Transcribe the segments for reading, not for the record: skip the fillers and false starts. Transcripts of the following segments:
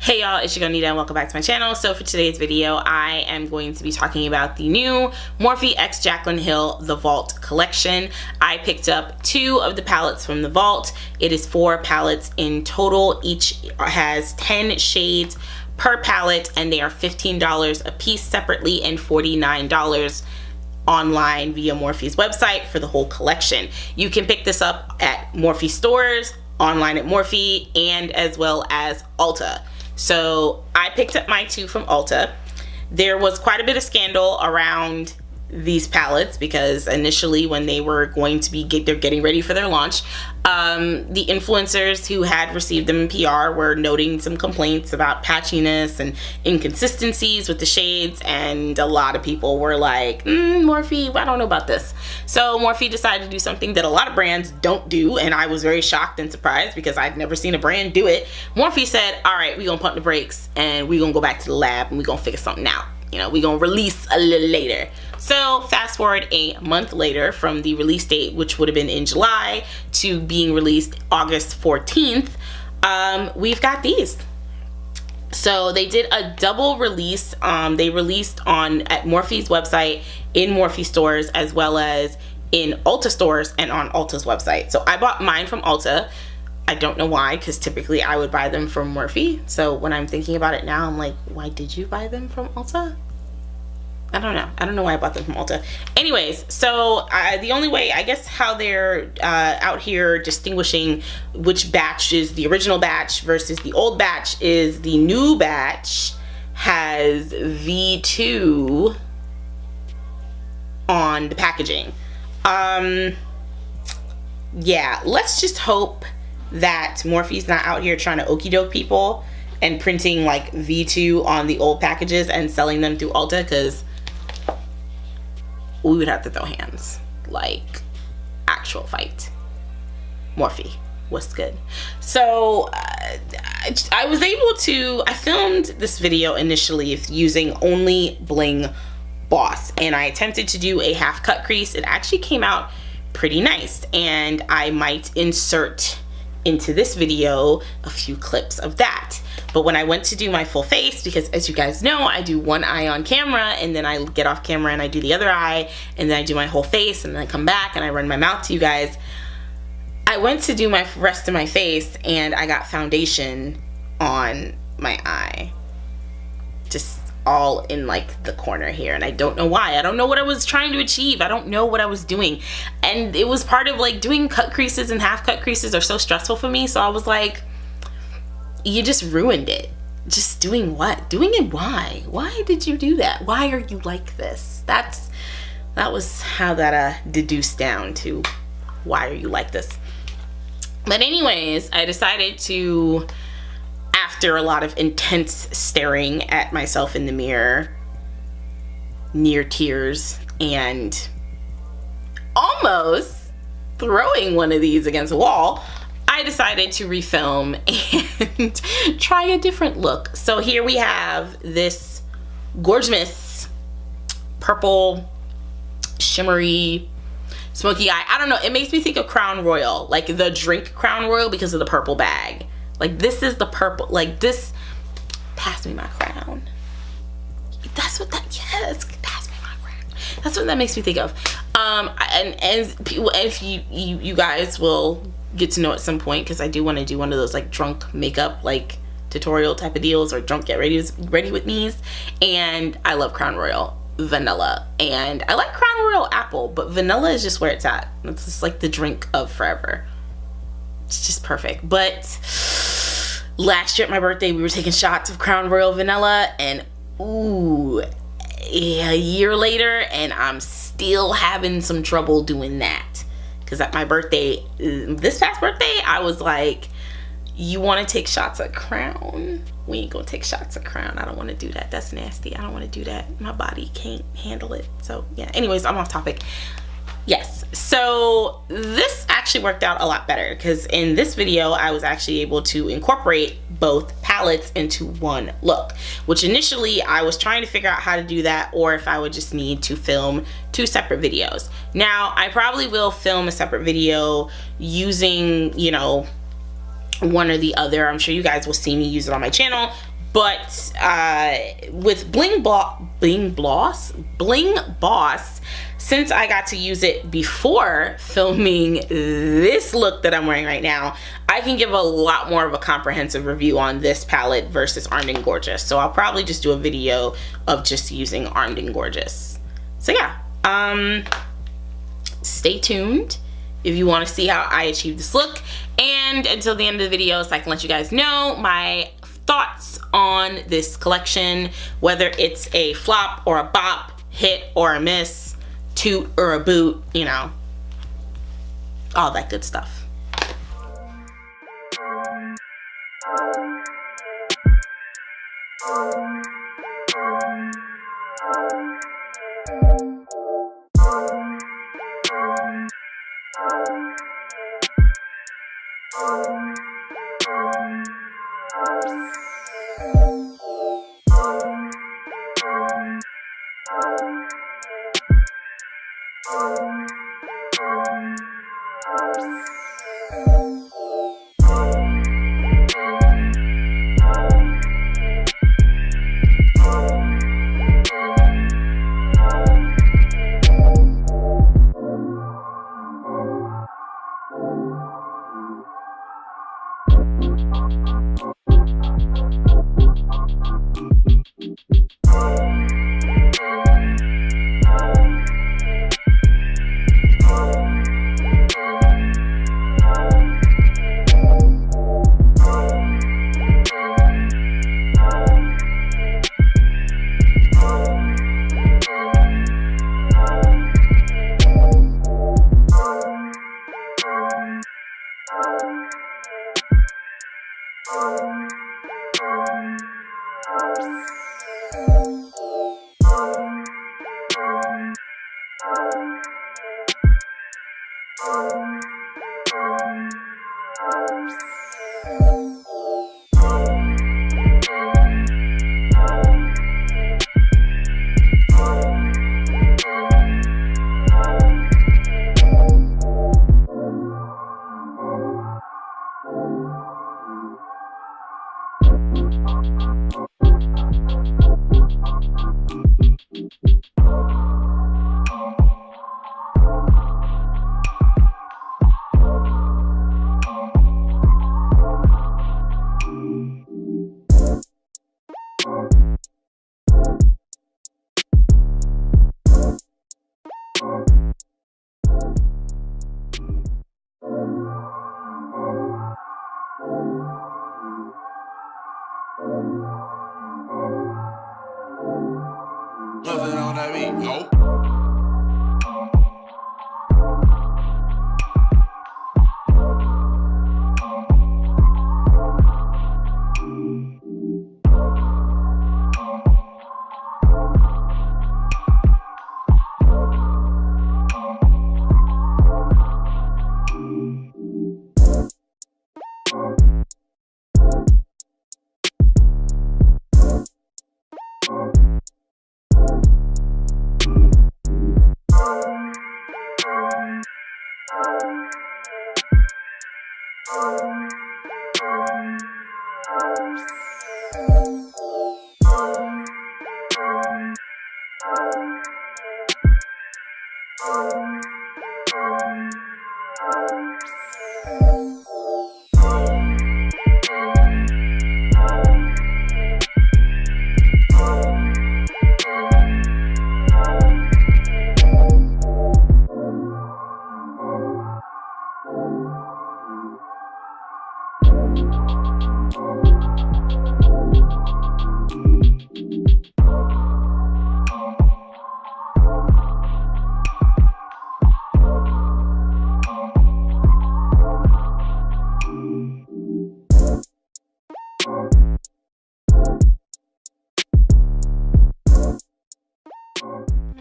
Hey y'all, it's your girl Nida and welcome back to my channel. So for today's video, I am going to be talking about the new Morphe x Jaclyn Hill The Vault collection. I picked up 2 of the palettes from the Vault. It is 4 palettes in total. Each has 10 shades per palette and they are $15 a piece separately and $49 online via Morphe's website for the whole collection. You can pick this up at Morphe stores, online at Morphe, and as well as Ulta. So I picked up my 2 from Ulta. There was quite a bit of scandal around these palettes because initially when they were going to be they're getting ready for their launch, the influencers who had received them in PR were noting some complaints about patchiness and inconsistencies with the shades, and a lot of people were like, Morphe, I don't know about this. So Morphe decided to do something that a lot of brands don't do, and I was very shocked and surprised because I'd never seen a brand do it. Morphe said, all right, we're gonna pump the brakes and we're gonna go back to the lab and we're gonna figure something out. You know, we're gonna release a little later. So fast forward a month later from the release date, which would have been in July, to being released August 14th, we've got these. So they did a double release. They released at Morphe's website, in Morphe stores, as well as in Ulta stores and on Ulta's website. So I bought mine from Ulta. I don't know why, because typically I would buy them from Morphe. So when I'm thinking about it now, I'm like, why did you buy them from Ulta? I don't know. I don't know why I bought them from Ulta. Anyways, so the only way, I guess, how they're out here distinguishing which batch is the original batch versus the old batch is the new batch has V2 on the packaging. Yeah, let's just hope that Morphe's not out here trying to okie doke people and printing like V2 on the old packages and selling them through Ulta, because we would have to throw hands, like actual fight. Morphe, what's good? So I was able to, I filmed this video initially using only Bling Boss, and I attempted to do a half cut crease. It actually came out pretty nice, and I might insert into this video a few clips of that. But when I went to do my full face, because as you guys know, I do one eye on camera and then I get off camera and I do the other eye, and then I do my whole face, and then I come back and I run my mouth to you guys. I went to do my rest of my face and I got foundation on my eye, just all in like the corner here, and I don't know why. I don't know what I was trying to achieve. I don't know what I was doing, and it was part of like doing cut creases, and half cut creases are so stressful for me. So I was like, you just ruined it. Just doing what? Doing it why? Why did you do that? Why are you like this? That was how that deduced down to why are you like this. But anyways, I decided to, after a lot of intense staring at myself in the mirror, near tears, and almost throwing one of these against a wall, I decided to refilm and try a different look. So here we have this gorgeous purple shimmery smoky eye. I don't know, it makes me think of Crown Royal, like the drink Crown Royal, because of the purple bag. Like this is the purple, like this, pass me my crown. That's what that, yes, pass me my crown. That's what that makes me think of. And if you guys will get to know at some point, because I do want to do one of those like drunk makeup like tutorial type of deals, or drunk get ready with me's. And I love Crown Royal vanilla, and I like Crown Royal apple, but vanilla is just where it's at. It's just like the drink of forever. It's just perfect. But last year at my birthday, we were taking shots of Crown Royal vanilla, and ooh, a year later, and I'm still having some trouble doing that. Because at my birthday, this past birthday, I was like, you want to take shots of Crown? We ain't gonna take shots of Crown. I don't want to do that. That's nasty. I don't want to do that. My body can't handle it. So yeah, anyways, I'm off topic. Yes, so this actually worked out a lot better, because in this video I was actually able to incorporate both palettes into one look, which initially I was trying to figure out how to do that, or if I would just need to film 2 separate videos. Now I probably will film a separate video using, you know, one or the other. I'm sure you guys will see me use it on my channel, But with Bling Boss, since I got to use it before filming this look that I'm wearing right now, I can give a lot more of a comprehensive review on this palette versus Armed and Gorgeous. So I'll probably just do a video of just using Armed and Gorgeous. So yeah, stay tuned if you want to see how I achieve this look. And until the end of the video, so I can let you guys know my thoughts on this collection, whether it's a flop or a bop, hit or a miss, toot or a boot, you know, all that good stuff. Nothing on that beat, nope.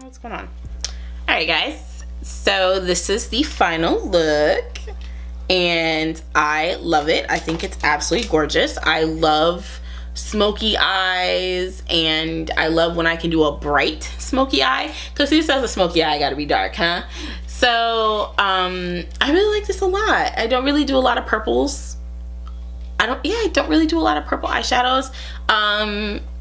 What's going on? Alright guys, so this is the final look and I love it. I think it's absolutely gorgeous. I love smoky eyes and I love when I can do a bright smoky eye, because who says a smoky eye gotta be dark, huh? So I really like this a lot. I don't really do a lot of purples I don't really do a lot of purple eyeshadows.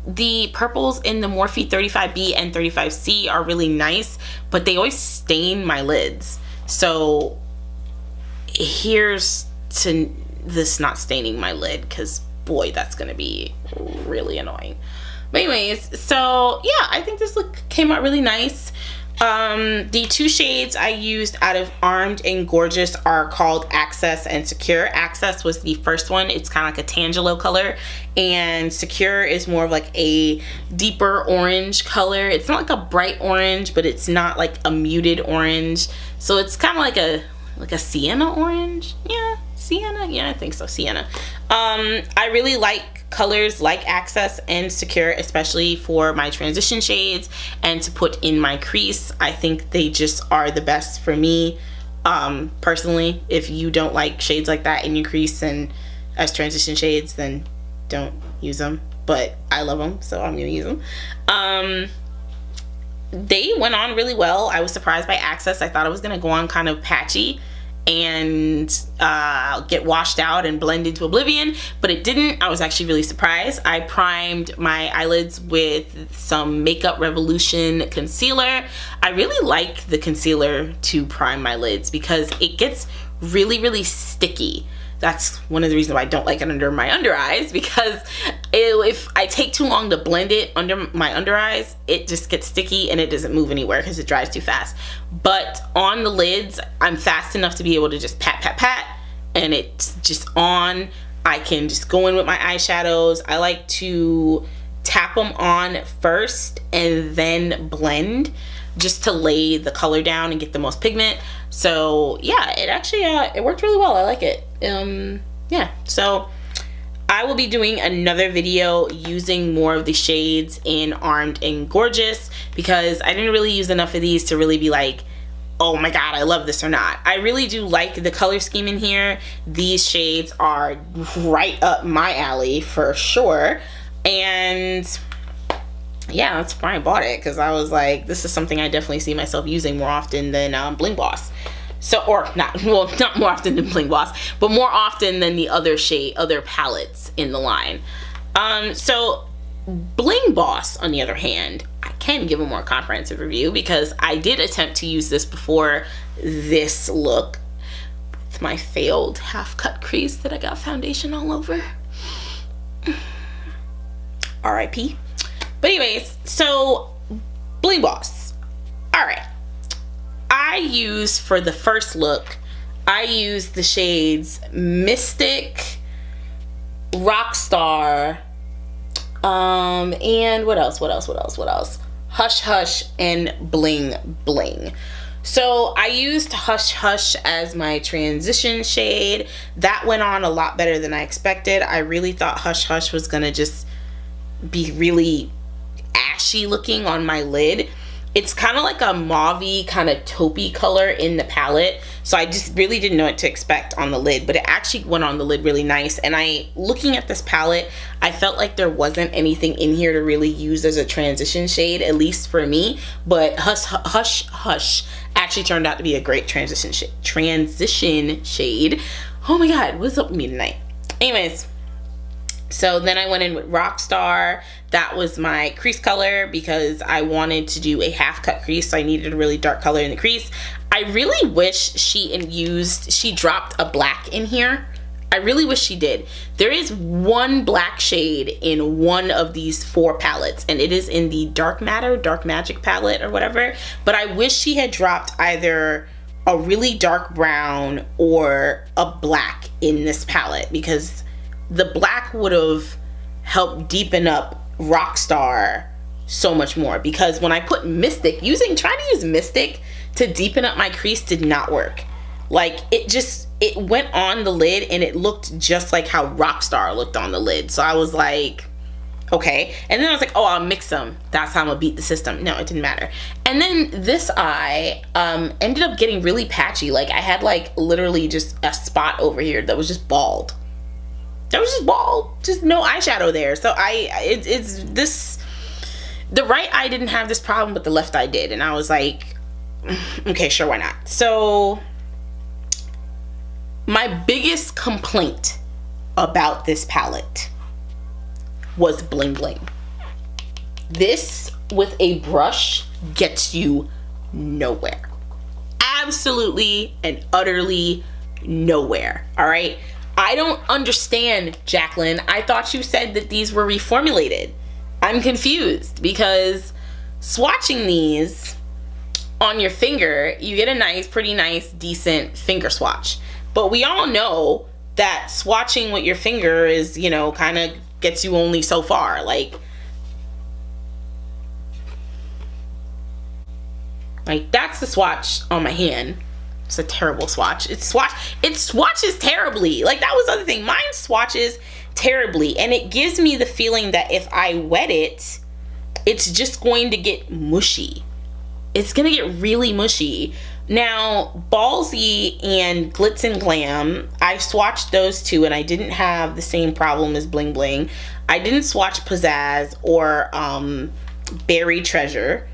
The purples in the Morphe 35B and 35C are really nice, but they always stain my lids. So here's to this not staining my lid, because boy, that's gonna be really annoying. But anyways, so yeah, I think this look came out really nice. The two shades I used out of Armed and Gorgeous are called Access and Secure. Access was the first one. It's kind of like a tangelo color, and Secure is more of like a deeper orange color. It's not like a bright orange, but it's not like a muted orange. So it's kind of like a sienna orange. Yeah, sienna. Yeah, I think so, sienna. I really like colors like Access and Secure, especially for my transition shades and to put in my crease. I think they just are the best for me, personally. If you don't like shades like that in your crease and as transition shades, then don't use them, but I love them, so I'm gonna use them. They went on really well. I was surprised by Access. I thought it was gonna go on kind of patchy and get washed out and blend into oblivion, but it didn't. I was actually really surprised. I primed my eyelids with some Makeup Revolution concealer. I really like the concealer to prime my lids because it gets really, really sticky. That's one of the reasons why I don't like it under my under eyes, because if I take too long to blend it under my under eyes, it just gets sticky and it doesn't move anywhere because it dries too fast. But on the lids, I'm fast enough to be able to just pat, pat, pat, and it's just on. I can just go in with my eyeshadows. I like to tap them on first and then blend, just to lay the color down and get the most pigment. So yeah, it actually it worked really well. I like it. Yeah, so I will be doing another video using more of the shades in Armed and Gorgeous, because I didn't really use enough of these to really be like, oh my god, I love this or not. I really do like the color scheme in here. These shades are right up my alley for sure. And yeah, that's why I bought it, because I was like, this is something I definitely see myself using more often than Bling Boss. So, or not, well, not more often than Bling Boss, but more often than the other palettes in the line. So Bling Boss, on the other hand, I can give a more comprehensive review, because I did attempt to use this before this look with my failed half-cut crease that I got foundation all over. R.I.P. But anyways, so Bling Boss. Alright. I used, for the first look, I used the shades Mystic, Rockstar, and what else? Hush Hush and Bling Bling. So I used Hush Hush as my transition shade. That went on a lot better than I expected. I really thought Hush Hush was gonna just be really ashy looking on my lid. It's kind of like a mauve-y kind of taupey color in the palette, so I just really didn't know what to expect on the lid, but it actually went on the lid really nice. And looking at this palette, I felt like there wasn't anything in here to really use as a transition shade, at least for me. But Hush Hush actually turned out to be a great transition shade. Oh my god, what's up with me tonight? Anyways, so then I went in with Rockstar. That was my crease color, because I wanted to do a half cut crease, so I needed a really dark color in the crease. I really wish she dropped a black in here. I really wish she did. There is one black shade in one of these 4 palettes, and it is in the Dark Magic palette or whatever. But I wish she had dropped either a really dark brown or a black in this palette, because the black would have helped deepen up Rockstar so much more. Because when I put Mystic, trying to use Mystic to deepen up my crease did not work. Like, it went on the lid and it looked just like how Rockstar looked on the lid. So I was like, okay. And then I was like, oh, I'll mix them. That's how I'm gonna beat the system. No, it didn't matter. And then this eye ended up getting really patchy. Like, I had like literally just a spot over here that was just bald. That was just bald, just no eyeshadow there. So the right eye didn't have this problem, but the left eye did. And I was like, okay, sure, why not? So my biggest complaint about this palette was bling bling. This with a brush gets you nowhere. Absolutely and utterly nowhere. All right. I don't understand, Jaclyn. I thought you said that these were reformulated. I'm confused because swatching these on your finger, you get a nice, pretty nice, decent finger swatch. But we all know that swatching with your finger is, you know, kind of gets you only so far. Like that's the swatch on my hand. It's a terrible swatch. It swatches terribly. Like, that was the other thing. Mine swatches terribly, and it gives me the feeling that if I wet it, it's just going to get mushy. It's gonna get really mushy. Now, Ballsy and Glitz and Glam, I swatched those two, and I didn't have the same problem as Bling Bling. I didn't swatch Pizzazz or Berry Treasure,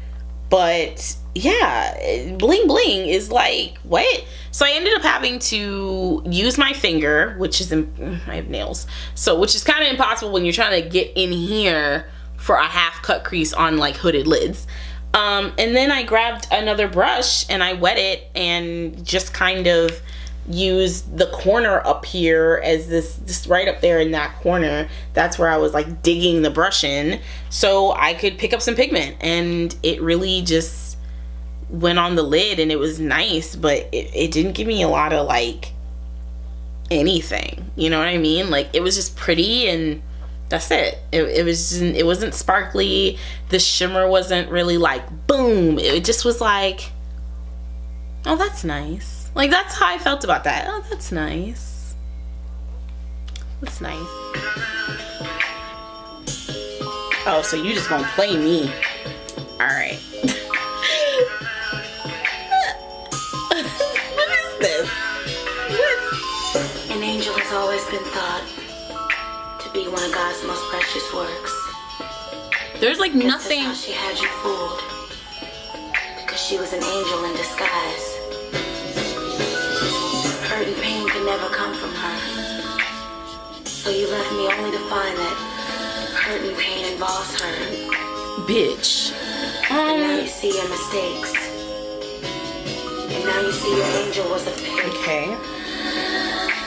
but yeah, Bling Bling is like, what? So I ended up having to use my finger, which is, I have nails, so which is kind of impossible when you're trying to get in here for a half cut crease on like hooded lids. And then I grabbed another brush and I wet it and just kind of used the corner up here as this right up there in that corner. That's where I was like digging the brush in so I could pick up some pigment, and it really just went on the lid and it was nice, but it didn't give me a lot of like anything, you know what I mean? Like, it was just pretty and that's it. It wasn't sparkly. The shimmer wasn't really like boom. It just was like, oh, that's nice. Like, that's how I felt about that. Oh, that's nice. That's nice. Oh, so you just gonna play me. All right. What is this? An angel has always been thought to be one of God's most precious works. There's like nothing. This is how she had you fooled, because she was an angel in disguise. Hurt and pain could never come from her, so you left me only to find that hurt and pain involves her. Bitch. And now you see your mistakes, and now you see your angel was a fake. Okay.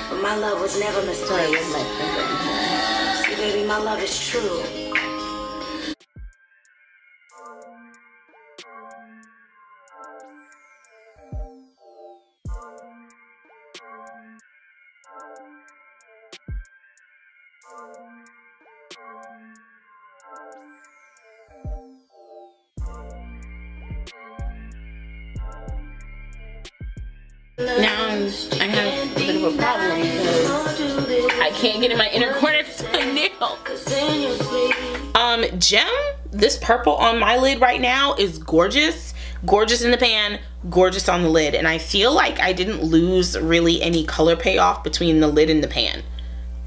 But my love was never misplaced. See, baby, my love is true. Now I have a bit of a problem because I can't get in my inner corner to my nail. Gem, this purple on my lid right now is gorgeous. Gorgeous in the pan, gorgeous on the lid. And I feel like I didn't lose really any color payoff between the lid and the pan.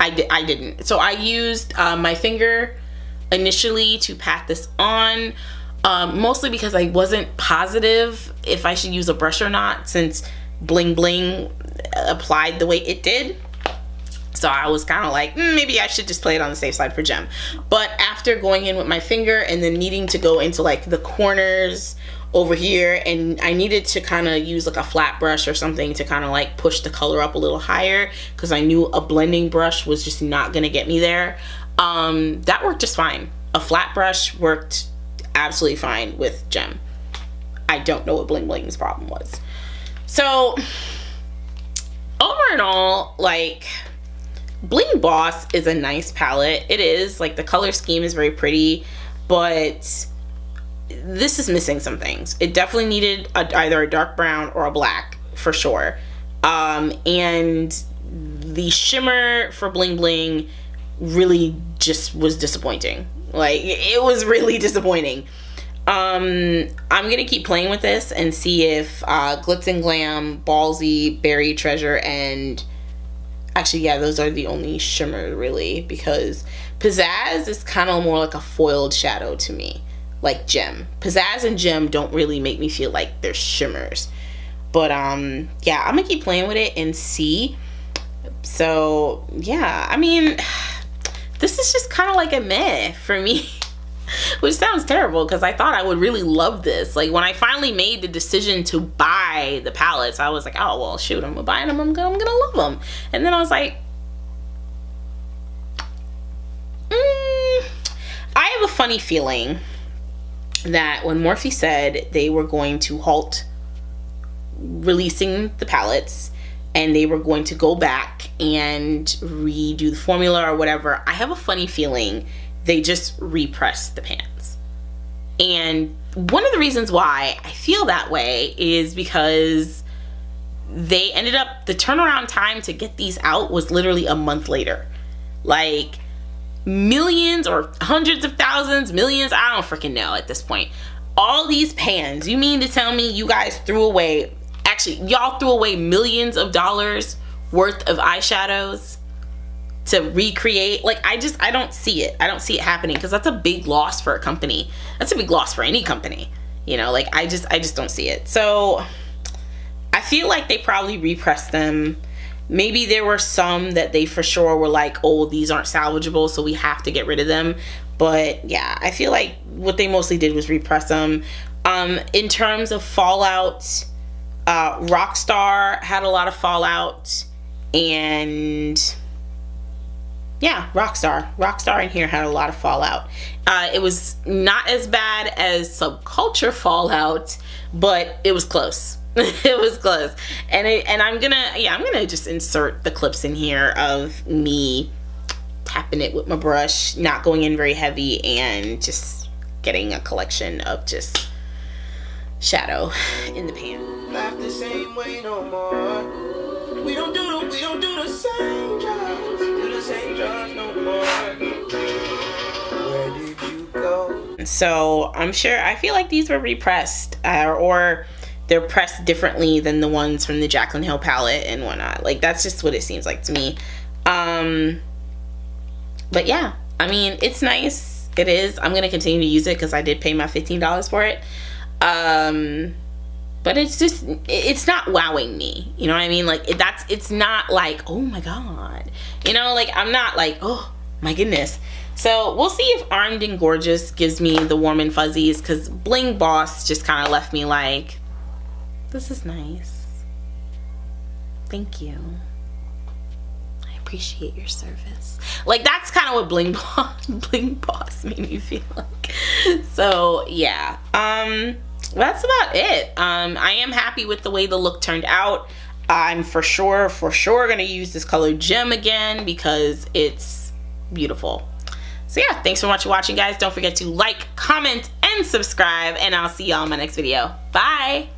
I didn't. So I used my finger initially to pat this on, mostly because I wasn't positive if I should use a brush or not, since Bling Bling applied the way it did. So I was kind of like, maybe I should just play it on the safe side for Gem. But after going in with my finger and then needing to go into like the corners over here, and I needed to kind of use like a flat brush or something to kind of like push the color up a little higher, because I knew a blending brush was just not gonna get me there. That worked just fine. A flat brush worked absolutely fine with Gem. I don't know what Bling Bling's problem was. So over and all, like, Bling Boss is a nice palette. It is, like, the color scheme is very pretty, but this is missing some things. It definitely needed either a dark brown or a black for sure. And the shimmer for Bling Bling really just was disappointing. Like, it was really disappointing. I'm gonna keep playing with this and see if Glitz and Glam, Ballsy, Berry Treasure, and actually, yeah, those are the only shimmer really, because Pizzazz is kind of more like a foiled shadow to me, like Gem. Pizzazz and Gem don't really make me feel like they're shimmers. But yeah, I'm gonna keep playing with it and see. So yeah, I mean, this is just kind of like a meh for me. Which sounds terrible because I thought I would really love this. Like when I finally made the decision to buy the palettes, I was like, oh well, shoot, I'm buying them. I'm gonna love them. And then I was like, I have a funny feeling that when Morphe said they were going to halt releasing the palettes and they were going to go back and redo the formula or whatever, I have a funny feeling they just repressed the pans. And one of the reasons why I feel that way is because they ended up, the turnaround time to get these out was literally a month later. Like millions or hundreds of thousands, millions, I don't freaking know at this point. All these pans, you mean to tell me you guys threw away, actually y'all threw away millions of dollars worth of eyeshadows to recreate? Like I don't see it. I don't see it happening because that's a big loss for a company. That's a big loss for any company. You know, like I just don't see it. So I feel like they probably repressed them. Maybe there were some that they for sure were like, oh, these aren't salvageable, so we have to get rid of them. But yeah, I feel like what they mostly did was repress them. In terms of fallout, Rockstar had a lot of fallout, and yeah, Rockstar in here had a lot of fallout. It was not as bad as Subculture fallout, but it was close. It was close. And I'm gonna just insert the clips in here of me tapping it with my brush, not going in very heavy, and just getting a collection of just shadow in the pan. Laugh the same way no more. We don't do the same jobs. Do the same jobs no more. Where did you go? So I feel like these were repressed, or they're pressed differently than the ones from the Jaclyn Hill palette and whatnot. Like that's just what it seems like to me. But yeah, I mean, it's nice. It is. I'm gonna continue to use it because I did pay my $15 for it. But it's not wowing me. You know what I mean? Like it's not like, oh my god. You know, like I'm not like, oh my goodness. So we'll see if Armed and Gorgeous gives me the warm and fuzzies, because Bling Boss just kind of left me like, this is nice. Thank you. I appreciate your service. Like that's kind of what Bling Boss made me feel like. So yeah. That's about it. I am happy with the way the look turned out. I'm for sure gonna use this color gem again because it's beautiful. So yeah, thanks so much for watching, guys. Don't forget to like, comment, and subscribe, and I'll see y'all in my next video. Bye.